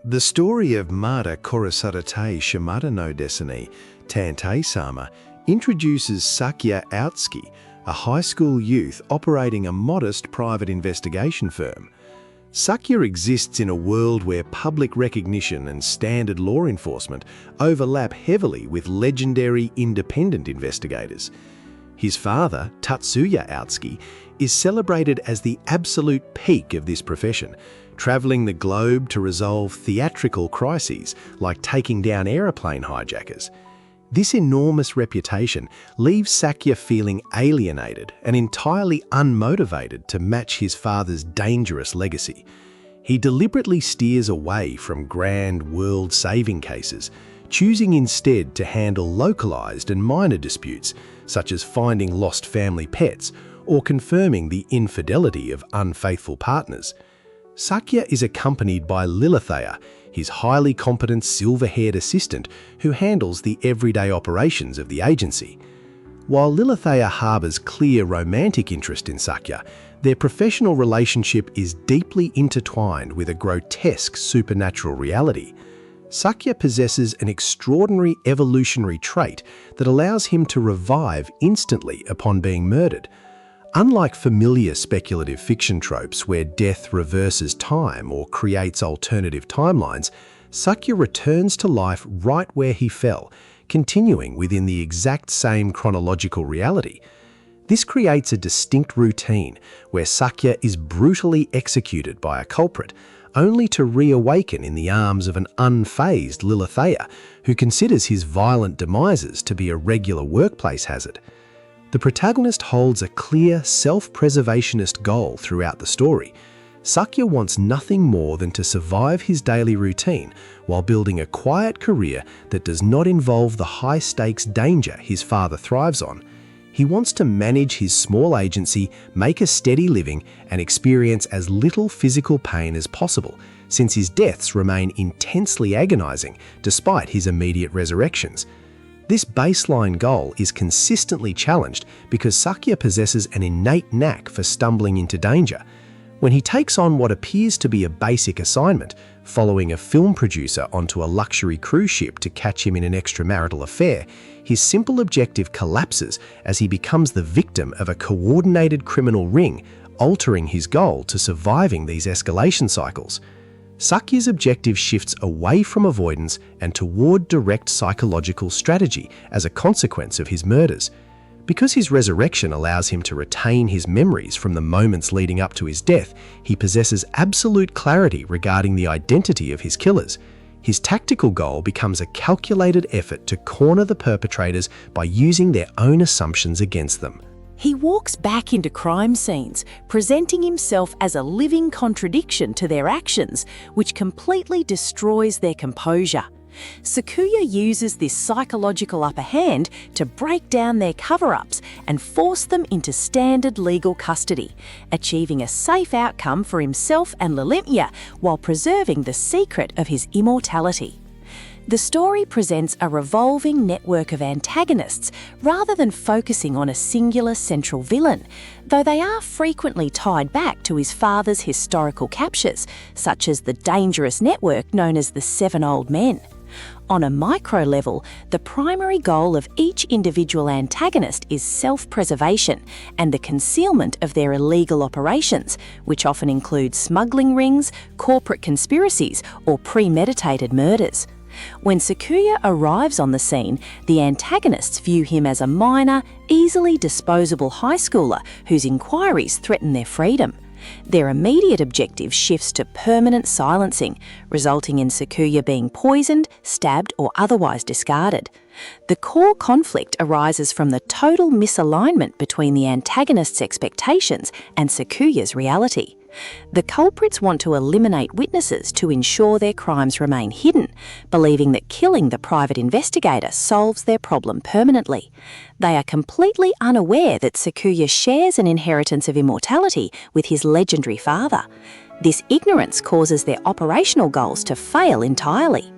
The story of Mada Korosarate Shimada no Desini, Tantei Sama, introduces Sakya Outsuki, a high school youth operating a modest private investigation firm. Sakya exists in a world where public recognition and standard law enforcement overlap heavily with legendary independent investigators. His father, Tatsuya Outsuki, is celebrated as the absolute peak of this profession, traveling the globe to resolve theatrical crises like taking down aeroplane hijackers. This enormous reputation leaves Sakya feeling alienated and entirely unmotivated to match his father's dangerous legacy. He deliberately steers away from grand world-saving cases, choosing instead to handle localized and minor disputes, such as finding lost family pets or confirming the infidelity of unfaithful partners. Sakya is accompanied by Lilithea, his highly competent silver-haired assistant who handles the everyday operations of the agency. While Lilithea harbors clear romantic interest in Sakya, their professional relationship is deeply intertwined with a grotesque supernatural reality. Sakya possesses an extraordinary evolutionary trait that allows him to revive instantly upon being murdered. Unlike familiar speculative fiction tropes where death reverses time or creates alternative timelines, Sakya returns to life right where he fell, continuing within the exact same chronological reality. This creates a distinct routine where Sakya is brutally executed by a culprit, only to reawaken in the arms of an unfazed Lilithea, who considers his violent demises to be a regular workplace hazard. The protagonist holds a clear, self-preservationist goal throughout the story. Sakya wants nothing more than to survive his daily routine while building a quiet career that does not involve the high-stakes danger his father thrives on. He wants to manage his small agency, make a steady living, and experience as little physical pain as possible, since his deaths remain intensely agonizing despite his immediate resurrections. This baseline goal is consistently challenged because Sakya possesses an innate knack for stumbling into danger. When he takes on what appears to be a basic assignment, following a film producer onto a luxury cruise ship to catch him in an extramarital affair, his simple objective collapses as he becomes the victim of a coordinated criminal ring, altering his goal to surviving these escalation cycles. Sakya's objective shifts away from avoidance and toward direct psychological strategy as a consequence of his murders. Because his resurrection allows him to retain his memories from the moments leading up to his death, he possesses absolute clarity regarding the identity of his killers. His tactical goal becomes a calculated effort to corner the perpetrators by using their own assumptions against them. He walks back into crime scenes, presenting himself as a living contradiction to their actions, which completely destroys their composure. Sakuya uses this psychological upper hand to break down their cover-ups and force them into standard legal custody, achieving a safe outcome for himself and Lilimya while preserving the secret of his immortality. The story presents a revolving network of antagonists rather than focusing on a singular central villain, though they are frequently tied back to his father's historical captures, such as the dangerous network known as the Seven Old Men. On a micro level, the primary goal of each individual antagonist is self-preservation and the concealment of their illegal operations, which often include smuggling rings, corporate conspiracies, or premeditated murders. When Sakuya arrives on the scene, the antagonists view him as a minor, easily disposable high schooler whose inquiries threaten their freedom. Their immediate objective shifts to permanent silencing, resulting in Sakuya being poisoned, stabbed, or otherwise discarded. The core conflict arises from the total misalignment between the antagonist's expectations and Sakuya's reality. The culprits want to eliminate witnesses to ensure their crimes remain hidden, believing that killing the private investigator solves their problem permanently. They are completely unaware that Sakuya shares an inheritance of immortality with his legendary father. This ignorance causes their operational goals to fail entirely.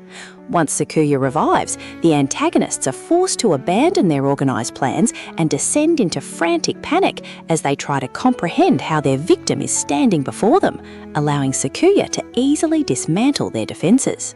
Once Suichiro revives, the antagonists are forced to abandon their organised plans and descend into frantic panic as they try to comprehend how their victim is standing before them, allowing Suichiro to easily dismantle their defences.